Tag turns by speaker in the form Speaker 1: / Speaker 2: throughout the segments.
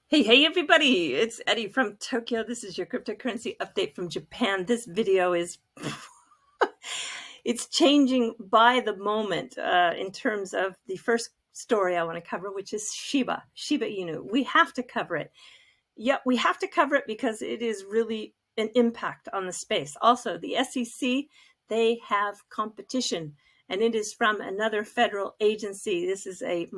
Speaker 1: Hey, everybody, it's Eddie from Tokyo. This is your cryptocurrency update from Japan. This video is, it's changing by the moment in terms of the first story I want to cover, which is Shiba Inu. We have to cover it. Yeah, we have to cover it because it is really an impact on the space. Also, the SEC, they have competition, and it is from another federal agency. This is a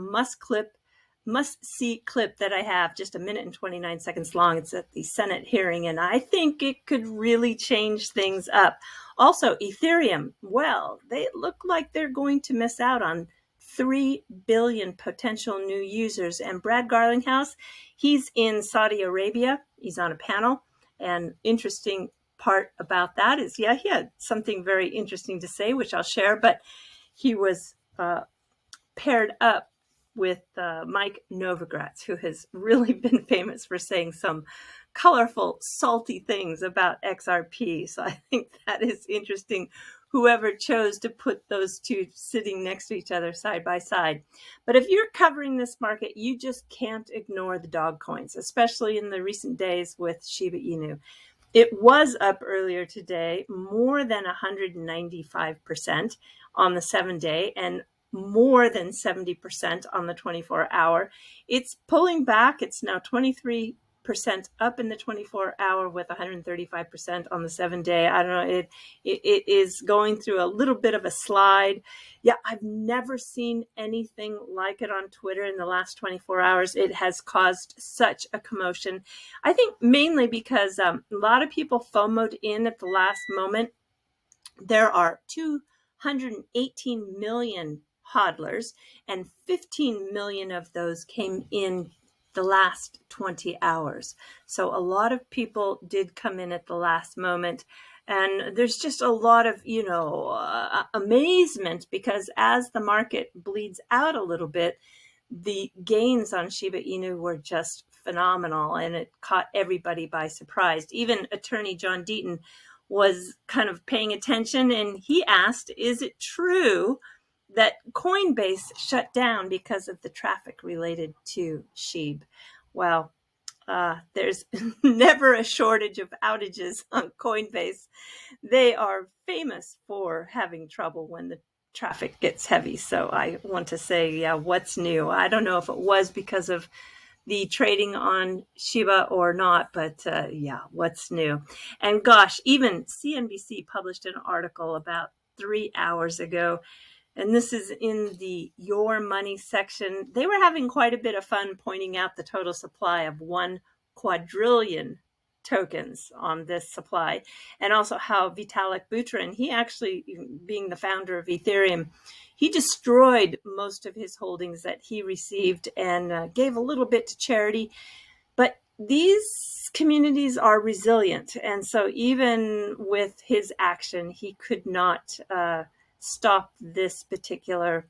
Speaker 1: must-see clip that I have, just a minute and 29 seconds long. It's at the Senate hearing, and I think it could really change things up. Also, Ethereum, well, they look like they're going to miss out on 3 billion potential new users. And Brad Garlinghouse, he's in Saudi Arabia. He's on a panel. And interesting part about that is, yeah, he had something very interesting to say, which I'll share, but he was paired up with Mike Novogratz, who has really been famous for saying some colorful, salty things about XRP. So I think that is interesting, whoever chose to put those two sitting next to each other side by side. But if you're covering this market, you just can't ignore the dog coins, especially in the recent days with Shiba Inu. It was up earlier today, more than 195% on the 7-day and more than 70% on the 24-hour. It's pulling back. It's now 23% up in the 24-hour with 135% on the 7-day. I don't know. It is going through a little bit of a slide. Yeah, I've never seen anything like it on Twitter in the last 24 hours. It has caused such a commotion. I think mainly because a lot of people FOMO'd in at the last moment. There are 218 million hodlers, and 15 million of those came in the last 20 hours. So a lot of people did come in at the last moment. And there's just a lot of, amazement, because as the market bleeds out a little bit, the gains on Shiba Inu were just phenomenal, and it caught everybody by surprise. Even attorney John Deaton was kind of paying attention, and he asked, is it true that Coinbase shut down because of the traffic related to Shib? Well, there's never a shortage of outages on Coinbase. They are famous for having trouble when the traffic gets heavy. So I want to say, yeah, what's new? I don't know if it was because of the trading on Shiba or not, but yeah, what's new? And gosh, even CNBC published an article about 3 hours ago, and this is in the Your Money section. They were having quite a bit of fun pointing out the total supply of 1 quadrillion tokens on this supply, and also how Vitalik Buterin, he actually, being the founder of Ethereum, he destroyed most of his holdings that he received and gave a little bit to charity. But these communities are resilient, and so even with his action, he could not stop this particular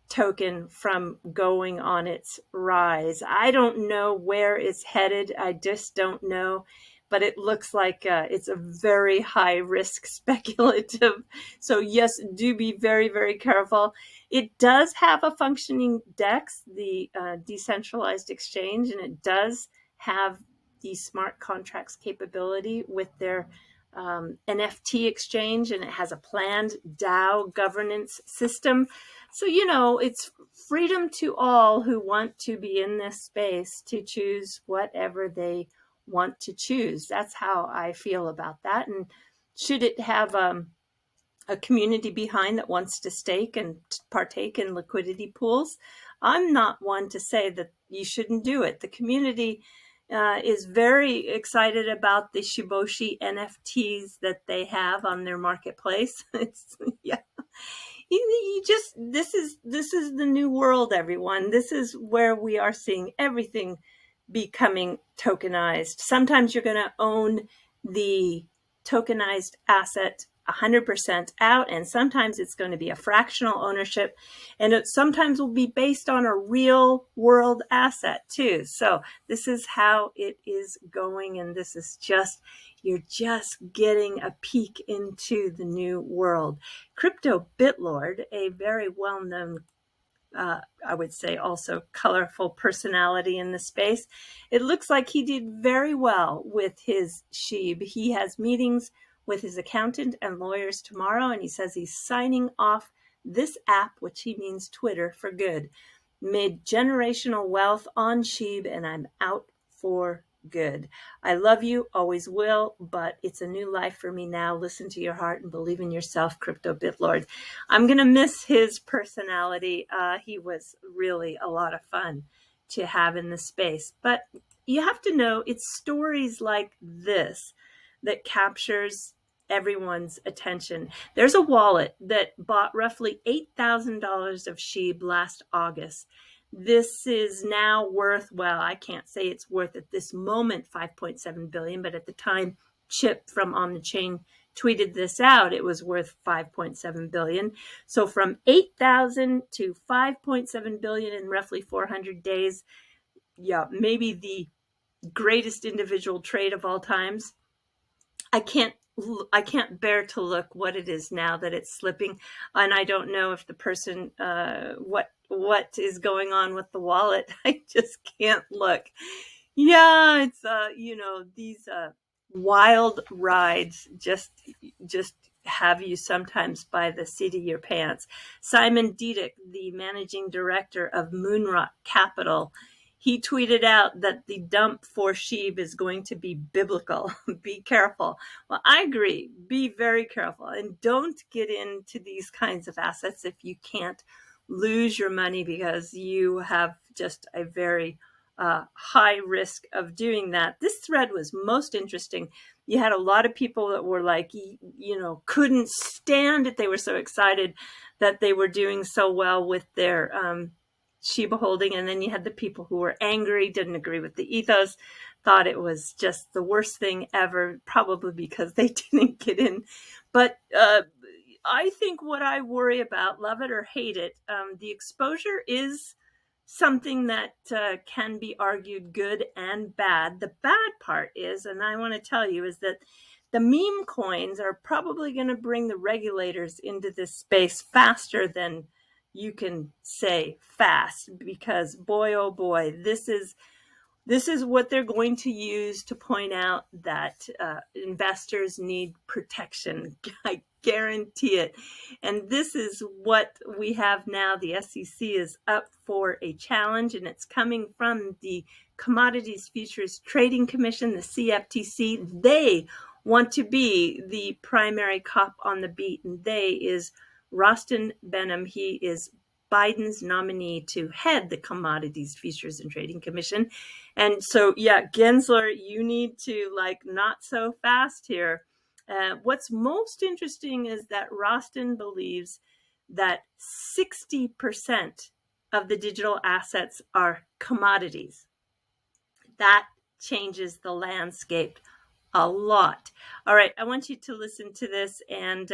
Speaker 1: token from going on its rise. I don't know where it's headed. I just don't know. But it looks like it's a very high risk speculative. So yes, do be very, very careful. It does have a functioning DEX, the decentralized exchange, and it does have the smart contracts capability with their NFT exchange, and it has a planned DAO governance system. So, it's freedom to all who want to be in this space to choose whatever they want to choose. That's how I feel about that. And should it have a community behind that wants to stake and partake in liquidity pools, I'm not one to say that you shouldn't do it. The community is very excited about the Shiboshi NFTs that they have on their marketplace. Yeah. This is the new world, everyone. This is where we are seeing everything becoming tokenized. Sometimes you're going to own the tokenized asset 100% out, and sometimes it's going to be a fractional ownership, and it sometimes will be based on a real world asset too. So this is how it is going, and this is you're just getting a peek into the new world. Crypto BitLord, a very well-known I would say also colorful personality in the space. It looks like he did very well with his Shib. He has meetings with his accountant and lawyers tomorrow, and he says he's signing off this app, which he means Twitter, for good. Made generational wealth on Shib, and I'm out for good. I love you, always will, but it's a new life for me now. Listen to your heart and believe in yourself, Crypto Bitlord. I'm going to miss his personality. He was really a lot of fun to have in the space. But you have to know it's stories like this that captures everyone's attention. There's a wallet that bought roughly $8,000 of Shib last August. This is now worth, well, I can't say it's worth at this moment 5.7 billion, but at the time Chip from On the Chain tweeted this out, it was worth 5.7 billion. So from 8,000 to 5.7 billion in roughly 400 days. Yeah, maybe the greatest individual trade of all times. I can't bear to look what it is now that it's slipping, and I don't know if the person what is going on with the wallet. I just can't look. Yeah, it's these wild rides just have you sometimes by the seat of your pants. Simon Diedick, the managing director of Moonrock Capital, he tweeted out that the dump for Shib is going to be biblical. Be careful. Well, I agree. Be very careful and don't get into these kinds of assets if you can't lose your money because you have just a very high risk of doing that. This thread was most interesting. You had a lot of people that were like, couldn't stand it. They were so excited that they were doing so well with their Shiba holding. And then you had the people who were angry, didn't agree with the ethos, thought it was just the worst thing ever, probably because they didn't get in. But I think what I worry about, love it or hate it, the exposure is something that can be argued good and bad. The bad part is, and I want to tell you, is that the meme coins are probably going to bring the regulators into this space faster than you can say fast, because boy, oh boy, this is what they're going to use to point out that investors need protection. I guarantee it. And this is what we have now. The SEC is up for a challenge, and it's coming from the Commodities Futures Trading Commission, the CFTC. They want to be the primary cop on the beat, and they is Rostin Benham. He is Biden's nominee to head the Commodities Futures and Trading Commission. And so, yeah, Gensler, you need to not so fast here. What's most interesting is that Rostin believes that 60% of the digital assets are commodities. That changes the landscape a lot. All right, I want you to listen to this and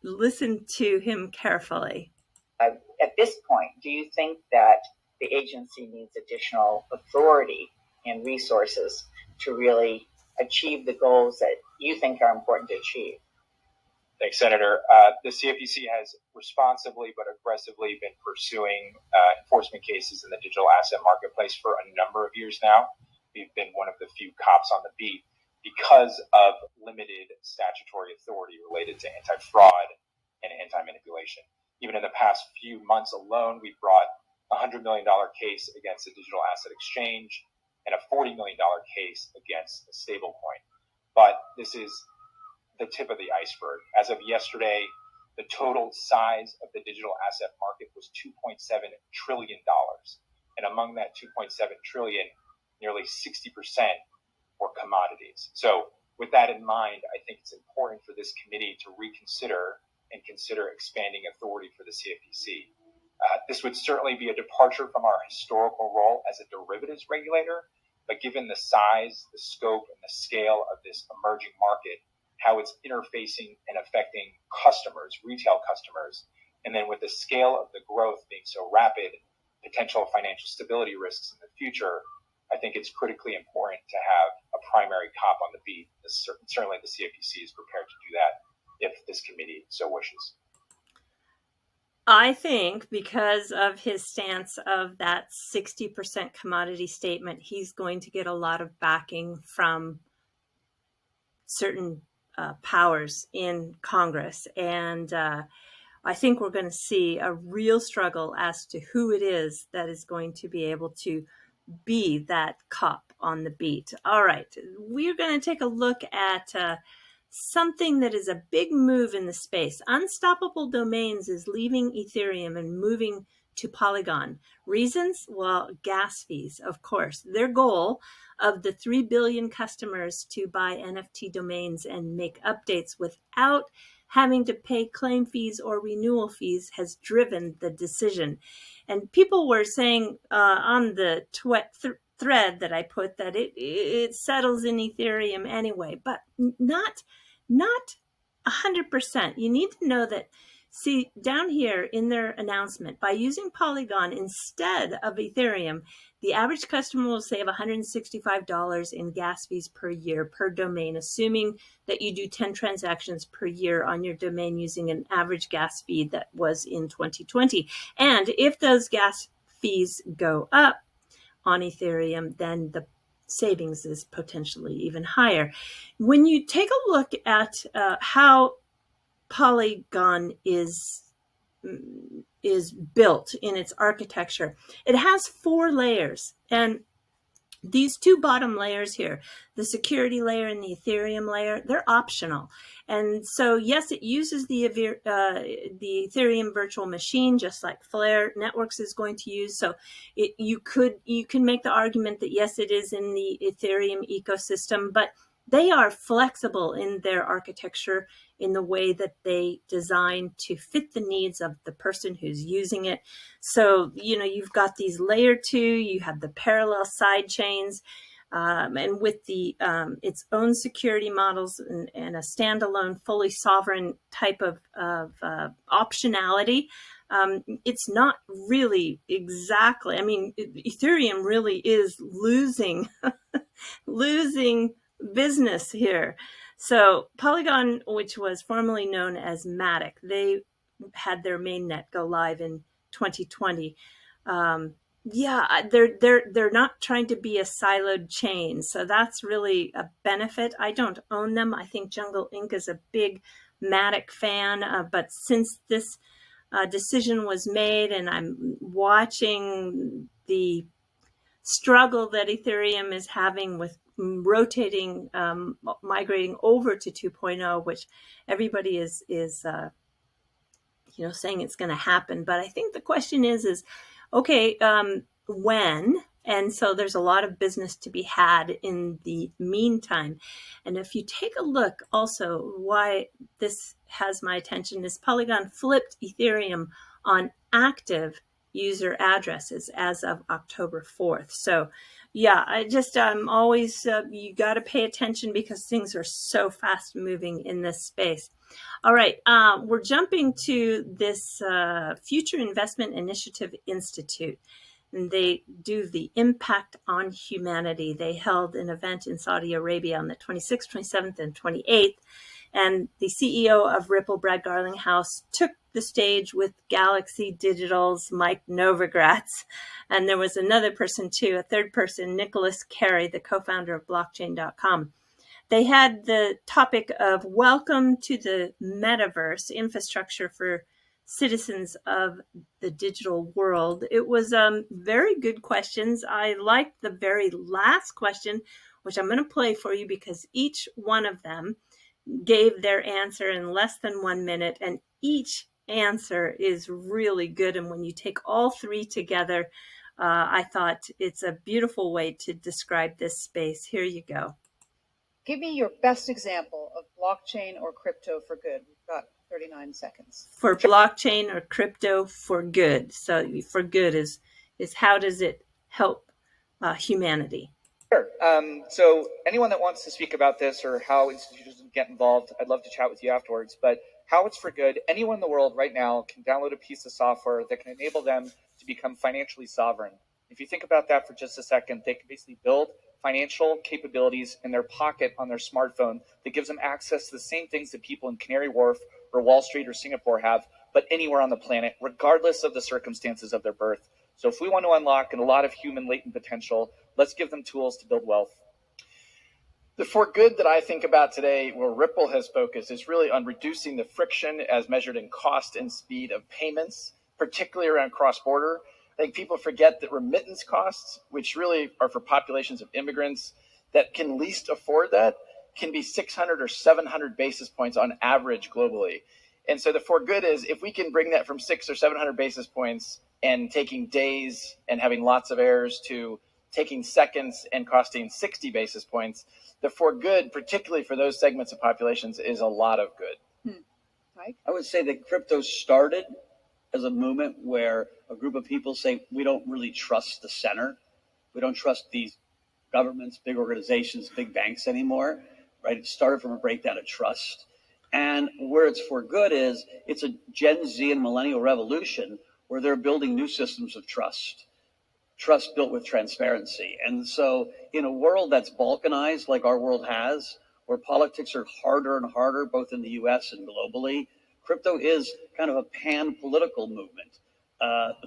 Speaker 1: listen to him carefully.
Speaker 2: At this point, do you think that the agency needs additional authority and resources to really achieve the goals that you think are important to achieve?
Speaker 3: Thanks, Senator. The CFTC has responsibly but aggressively been pursuing enforcement cases in the digital asset marketplace for a number of years now. We've been one of the few cops on the beat because of limited statutory authority related to anti-fraud and anti-manipulation. Even in the past few months alone, we brought a $100 million case against a digital asset exchange and a $40 million case against a stablecoin. But this is the tip of the iceberg. As of yesterday, the total size of the digital asset market was $2.7 trillion. And among that $2.7 trillion, nearly 60% were commodities. So with that in mind, I think it's important for this committee to reconsider and consider expanding authority for the CFTC. This would certainly be a departure from our historical role as a derivatives regulator, but given the size, the scope, and the scale of this emerging market, how it's interfacing and affecting customers, retail customers, and then with the scale of the growth being so rapid, potential financial stability risks in the future, I think it's critically important to have a primary cop on the beat. Certainly the CFTC is prepared to do that if this committee so wishes.
Speaker 1: I think because of his stance of that 60% commodity statement, he's going to get a lot of backing from certain powers in Congress. And I think we're going to see a real struggle as to who it is that is going to be able to be that cop on the beat. All right, we're going to take a look at something that is a big move in the space. Unstoppable Domains is leaving Ethereum and moving to Polygon. Reasons? Well, gas fees, of course. Their goal of the 3 billion customers to buy NFT domains and make updates without having to pay claim fees or renewal fees has driven the decision. And people were saying on the thread that I put that it settles in Ethereum anyway, but not 100%. You need to know that, see, down here in their announcement, by using Polygon instead of Ethereum, the average customer will save $165 in gas fees per year per domain, assuming that you do 10 transactions per year on your domain using an average gas fee that was in 2020. And if those gas fees go up on Ethereum, then the savings is potentially even higher. When you take a look at how Polygon is built in its architecture, it has 4 layers. And these 2 bottom layers here, the security layer and the Ethereum layer, they're optional. And so, yes, it uses the Ethereum virtual machine, just like Flare Networks is going to use. So you can make the argument that, yes, it is in the Ethereum ecosystem, but they are flexible in their architecture in the way that they design to fit the needs of the person who's using it. So, you've got these layer 2, you have the parallel side chains, and with the its own security models and a standalone, fully sovereign type of optionality. It's not really exactly, Ethereum really is losing business here. So Polygon, which was formerly known as Matic, they had their mainnet go live in 2020. They're not trying to be a siloed chain, so that's really a benefit. I don't own them. I think Jungle Inc. is a big Matic fan, but since this decision was made, and I'm watching the struggle that Ethereum is having with rotating, migrating over to 2.0, which everybody is saying it's going to happen. But I think the question is okay, when? And so there's a lot of business to be had in the meantime. And if you take a look also, why this has my attention is Polygon flipped Ethereum on active user addresses as of October 4th. So yeah, I'm always, you got to pay attention because things are so fast moving in this space. All right, we're jumping to this Future Investment Initiative Institute. And they do the Impact on Humanity. They held an event in Saudi Arabia on the 26th, 27th, and 28th. And the CEO of Ripple, Brad Garlinghouse, took the stage with Galaxy Digital's Mike Novogratz. And there was another person too, a third person, Nicholas Carey, the co-founder of blockchain.com. They had the topic of welcome to the metaverse, infrastructure for citizens of the digital world. It was very good questions. I liked the very last question, which I'm going to play for you because each one of them gave their answer in less than 1 minute, and each answer is really good. And when you take all 3 together, I thought it's a beautiful way to describe this space. Here you go.
Speaker 4: Give me your best example of blockchain or crypto for good. We've got 39 seconds.
Speaker 1: For blockchain or crypto for good. So for good is how does it help humanity?
Speaker 5: Sure. So anyone that wants to speak about this or how institutions get involved, I'd love to chat with you afterwards. But how it's for good, anyone in the world right now can download a piece of software that can enable them to become financially sovereign. If you think about that for just a second, they can basically build financial capabilities in their pocket on their smartphone that gives them access to the same things that people in Canary Wharf or Wall Street or Singapore have but anywhere on the planet, regardless of the circumstances of their birth. So if we want to unlock a lot of human latent potential, let's give them tools to build wealth.
Speaker 6: The for good that I think about today, where Ripple has focused, is really on reducing the friction as measured in cost and speed of payments, particularly around cross-border. I think people forget that remittance costs, which really are for populations of immigrants that can least afford that, can be 600 or 700 basis points on average globally. And so the for good is, if we can bring that from 600 or 700 basis points and taking days and having lots of errors to taking seconds and costing 60 basis points, the for good, particularly for those segments of populations, is a lot of good.
Speaker 4: Mike?
Speaker 7: I would say that crypto started as a movement where a group of people say, we don't really trust the center. We don't trust these governments, big organizations, big banks anymore, right? It started from a breakdown of trust. And where it's for good is, it's a Gen Z and millennial revolution where they're building new systems of trust built with transparency. And so in a world that's balkanized like our world has, where politics are harder and harder, both in the US and globally, crypto is kind of a pan-political movement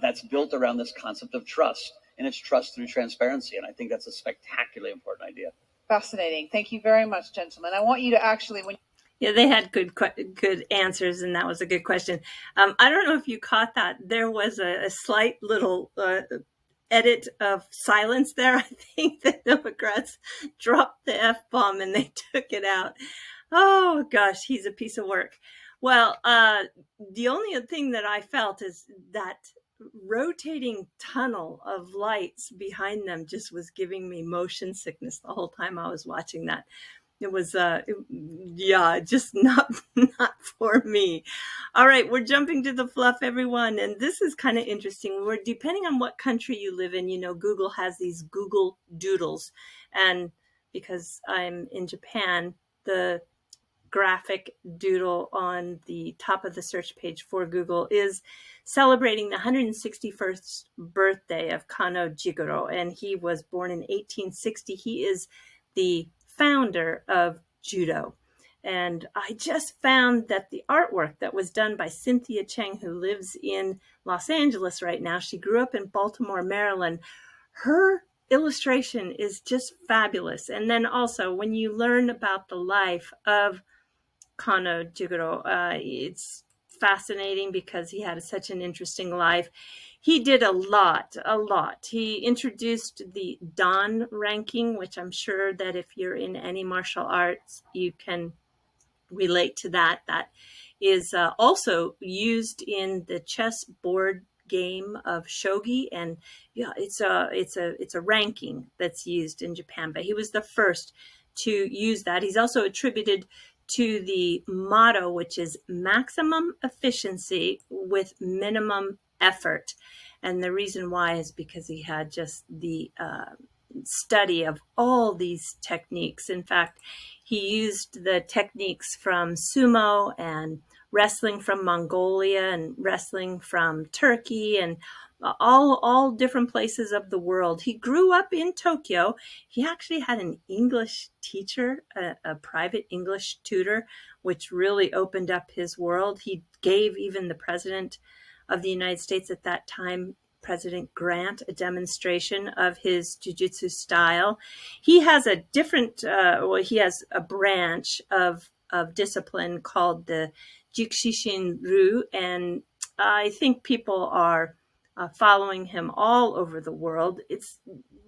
Speaker 7: that's built around this concept of trust, and it's trust through transparency. And I think that's a spectacularly important idea.
Speaker 4: Fascinating. Thank you very much, gentlemen. I want you to actually, when
Speaker 1: Yeah, they had good answers, and that was a good question. I don't know if you caught that. There was a slight little edit of silence there. I think that Novogratz dropped the F-bomb and they took it out. Oh, gosh, he's a piece of work. Well, the only thing that I felt is that rotating tunnel of lights behind them just was giving me motion sickness the whole time I was watching that. It was, just not for me. All right, we're jumping to the fluff, everyone. And this is kind of interesting. We're depending on what country you live in, Google has these Google Doodles. And because I'm in Japan, the graphic doodle on the top of the search page for Google is celebrating the 161st birthday of Kano Jigoro. And he was born in 1860. He is the founder of judo. And I just found that the artwork that was done by Cynthia Cheng, who lives in Los Angeles right now, she grew up in Baltimore, Maryland. Her illustration is just fabulous. And then also when you learn about the life of Kano Jigoro, it's fascinating because he had such an interesting life. He did a lot. He introduced the Dan ranking, which I'm sure that if you're in any martial arts, you can relate to that. That is also used in the chess board game of shogi, and it's a ranking that's used in Japan. But he was the first to use that. He's also attributed to the motto, which is maximum efficiency with minimum effort. And the reason why is because he had just the study of all these techniques. In fact, he used the techniques from sumo and wrestling from Mongolia and wrestling from Turkey and all different places of the world. He grew up in Tokyo. He actually had an English teacher, a private English tutor, which really opened up his world. He gave even the president of the United States at that time, President Grant, a demonstration of his jiu-jitsu style. He has a different, he has a branch of discipline called the Jikishin-ryu, and I think people are following him all over the world.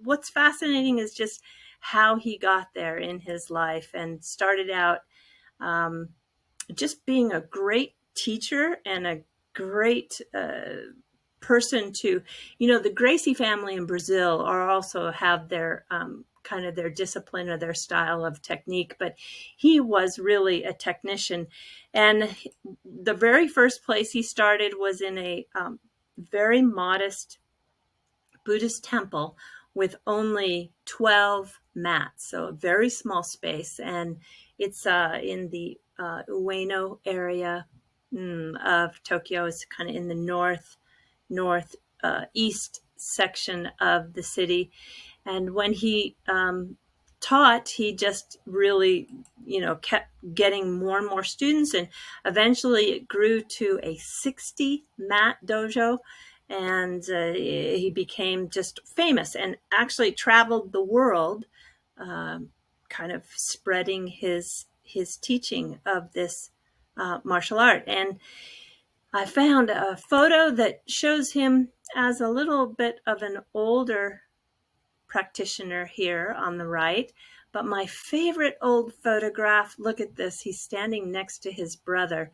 Speaker 1: What's fascinating is just how he got there in his life and started out just being a great teacher and a great person to, the Gracie family in Brazil are also have their kind of their discipline or their style of technique, but he was really a technician. And the very first place he started was in a very modest Buddhist temple with only 12 mats, so a very small space. And it's in the Ueno area of Tokyo. It's kind of in the northeast section of the city. And when he taught, he just really, kept getting more and more students, and eventually it grew to a 60 mat dojo, and he became just famous and actually traveled the world, kind of spreading his teaching of this martial art. And I found a photo that shows him as a little bit of an older practitioner here on the right. But my favorite old photograph, look at this, he's standing next to his brother.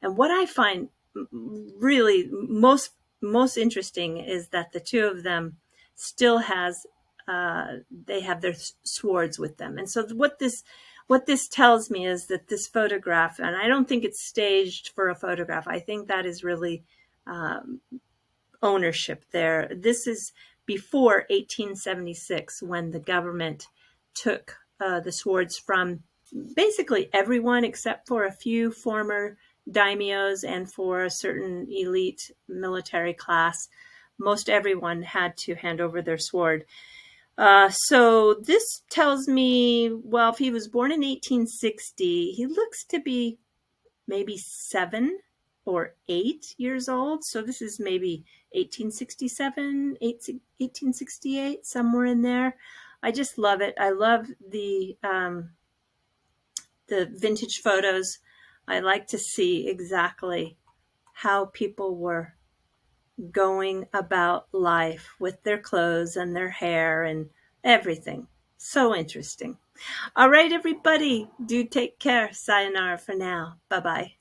Speaker 1: And what I find really most interesting is that the two of them still they have their swords with them. And so what this tells me is that this photograph, and I don't think it's staged for a photograph, I think that is really ownership there. This is before 1876, when the government took the swords from basically everyone except for a few former daimyos and for a certain elite military class. Most everyone had to hand over their sword. So this tells me, well, if he was born in 1860, he looks to be maybe 7 or 8 years old. So this is maybe 1867, 1868, somewhere in there. I just love it. I love the vintage photos. I like to see exactly how people were going about life with their clothes and their hair and everything. So interesting. All right, everybody, do take care. Sayonara for now. Bye-bye.